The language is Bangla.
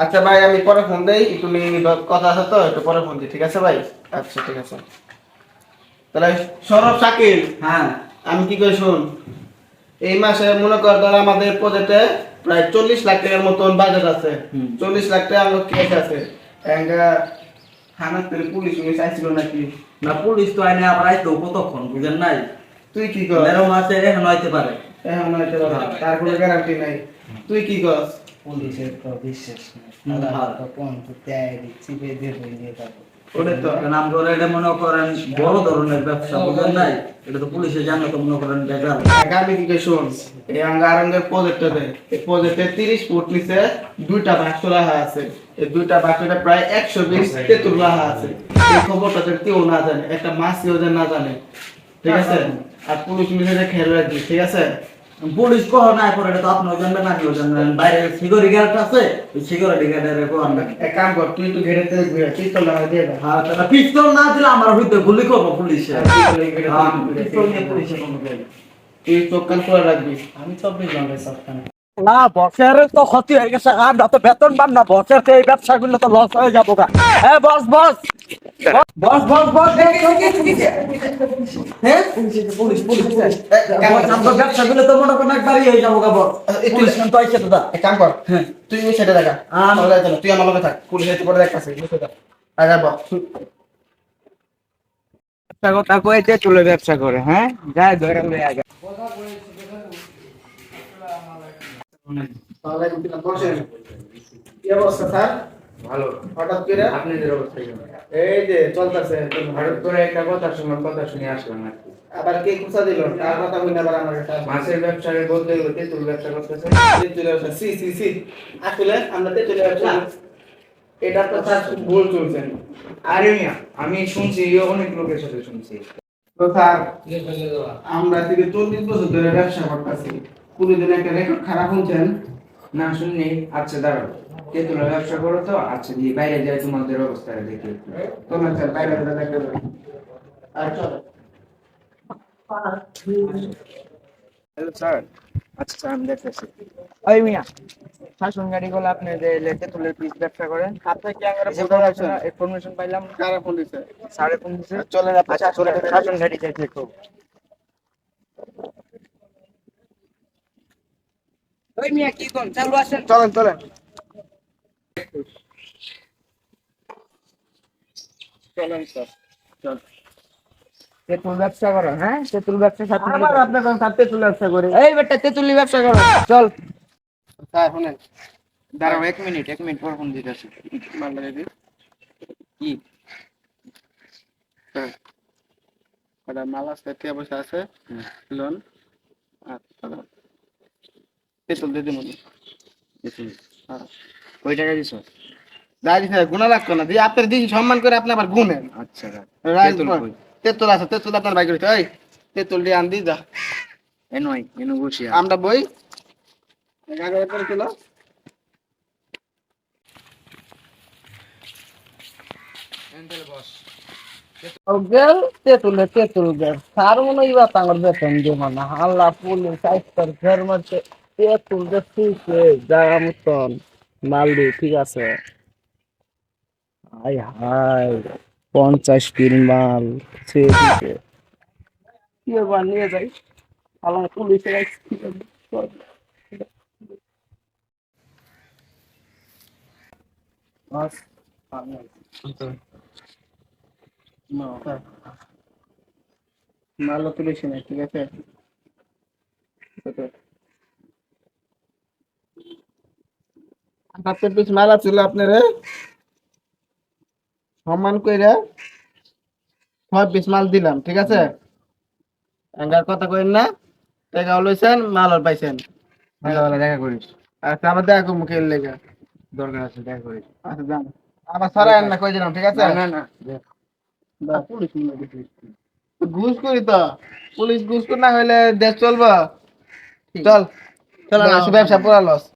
আচ্ছা ভাই, আমি পরে ফোন দেই, তুমি কথা আছে তো, একটু পরে ফোন দিই, ঠিক আছে ভাই? আচ্ছা ঠিক আছে। তাহলে সৌরভ, শাকিল, হ্যাঁ আমি কি কই শুন, এই মাসে মনে কর ধর আমাদের প্রজেক্টে প্রায় 40 লাখ টাকার মতন বাজেট আছে। 40 লাখ টাকা আমার কেস আছে। এঙ্গা থানা থেকে পুলিশ মিলিশ আইছিল নাকি? না, পুলিশ তো আইনে আবার আইতো কতক্ষণ বুঝেন নাই। তুই কি কর? মেরো মাসে এখন হইতে পারে। এখন হয়তো তার কোনো গ্যারান্টি নাই। তুই কি কর? পুলিশের তো বিশ্বাস নেই, তো কোন চিপে দিয়ে নিয়ে যাবো। ওটা তো নাম করে এটা মনে করেন বড় ধরনের ব্যবসা বুঝেন নাই। এটা তো পুলিশে জানে তো মনে করেন বেকার। আগামী দিকে শুন, এই আঙ্গারঙ্গের প্রজেক্টটাতে, এই প্রজেক্টে 30 ফুট নিচে দুইটা বাক্স রাখা আছে। এই দুইটা বাক্সে প্রায় 120 তেঁতুল রাখা আছে। এই খবরটা তো কেউ না জানে, একটা মাসিও যেন না জানে, ঠিক আছে? আর পুলিশ মিলে খেয়াল রাখবি, ঠিক আছে? পুলিশ কহ নাই পরে এটা তো আপনিও জানবেন না কেউ জানবেন। বাইরে সিকিউরিটি গার্ড আছে, ওই সিকিউরিটি গার্ডের কহ না। এক কাম কর, তুই একটু ঘেরে তেল ঘুরে পিস্তল লাগা দিয়ে দাও। হ্যাঁ তাহলে পিস্তল না দিলে আমার হইতে গুলি করবো পুলিশে। পিস্তল নিয়ে পুলিশে কোনো গেলে তুই চোখ কান খোলা রাখবি। আমি 24 ঘন্টায় সবখানে না, বসের তো ক্ষতি হয়ে গেছে, আমরা তো বেতন পান না, বসের তো এই ব্যবসাগুলো তো লস হয়ে যাবো গা। বস বস বস বস বস হ্যাঁ পুলিশ পুলিশ আমার ব্যবসাগুলো তো মনে করেন একবারই হয়ে যাবো গা বস। পুলিশ কিন্তু আইসে তো দা। এক কাম কর, হ্যাঁ তুই ওই সাইডে দেখা, আমার যাইতে না, তুই আমার লগে থাক, পুলিশ এসে পরে দেখতাছে, বুঝতে পার? আগে বল। ব্যবসা কথা কইতে চলে ব্যবসা করে, হ্যাঁ যায় ধরে লই আগে। ওয়ালাইকুম আসসালাম, বসেন। কি অবস্থা স্যার? ভালো। হঠাৎ করে? আপনাদের অবস্থা কেমন? এই যে চলতেছে। হঠাৎ করে একটা কথা শুনলাম, কথা শুনে আসলাম আর কি। আবার কে কুছা দিল? কার কথা কইনা আবার আমার কাছে? মাছের ব্যবসায় বলতে হতে তোর ব্যবসা করতেছে। তেঁতুলের ব্যবসা, সি সি সি। আসলে আমরা তেঁতুলের ব্যবসা, এটা তো স্যার খুব ভুল চলছেন। আরে মিয়া, আমি শুনছি, অনেক লোকের সাথে শুনছি। তো স্যার, আমরা থেকে 40 বছর ধরে ব্যবসা করতেছি, কোনোদিন একটা রেকর্ড খারাপ হচ্ছেন? না শুননি। আচ্ছা দাঁড়াও, তেঁতুলের ব্যবসা করো তো? আচ্ছা দিয়ে বাইরে যাই তোমাদের অবস্থাটা দেখি একটু। তোমরা স্যার বাইরে থেকে দেখতে পাবেন। আর চলো। Hello sir. আচ্ছা স্যার, আমি দেখতেছি। ওই মিয়া, শাসন গাড়ি গুলো আপনি যে লেটে তুলে পিস ব্যবসা করেন, আপনি কি আঙ্গারে বোঝা যাচ্ছে না? ইনফরমেশন পাইলাম, কারা ফোন দিছে? সাড়ে ফোন দিছে। চলেন আপনি আচ্ছা চলে শাসন গাড়ি যাই দেখো। ওই মিয়া কি কোন চালু আছেন? চলেন চলেন। চলেন স্যার, চল। তেঁতুল ব্যবসা করো, হ্যাঁ তেঁতুল ব্যবসা সাথে আবার আপনি কোন সাথে চলে ব্যবসা করে? এই বেটা তেঁতুলি ব্যবসা করো, চল। স্যার শুনেন, দাঁড়াও, এক মিনিট পর ফোন দিতেছি। মাল্লা দিদি কি? স্যার, ওটা মাল আছে, টিয়া পয়সা আছে, লোন আর তেঁতুল দিদি মনে। কয় টাকা দিছো? দাঁড়িয়ে স্যার গুণা লাগতো না, দিয়ে আপনার দিন সম্মান করে আপনি আবার গুনেন। আচ্ছা তেঁতুল কই? তেঁতুল আছে, তেঁতুল আপনার বাইক রয়েছে, এই তেঁতুল দিয়ে আন দি যা। এনওয়াই এনো বসিয়া। আমরা বই আগে পরে ছিল। গেল তেঁতুলে তেঁতুল গেল, স্যার মনে হয় এবার তাঙ্গর বেতন দিব না। হাল্লা পুলিশ আইসর ফের মারছে, তেঁতুল যে শুইছে জায়গা মতন মালদি, ঠিক আছে। হাই হাই, 50 পিন মাল সে দিছে। কি এবার নিয়ে যাই, হাল্লা পুলিশের আইসি। বাস মালও তুলেছি না, ঠিক আছে? আপনার পিস মালা ছিল, আপনারে সম্মান কইরা 6 পিস মাল দিলাম, ঠিক আছে? এঙ্গার কথা কইন না, টাকা লইছেন, মাল আর পাইছেন। সন্ধ্যাবেলা দেখা করিস। আচ্ছা, আমার দেখা মুখের লেগে। দরকার আছে, দেখা করিস। আচ্ছা যান, আবার সরাই না কই দিলাম, ঠিক আছে? না দাও। ঘুষ করি তো, পুলিশ ঘুষ করে না হইলে দেশ চলবা? চল চল, ব্যবসা পুরা লস।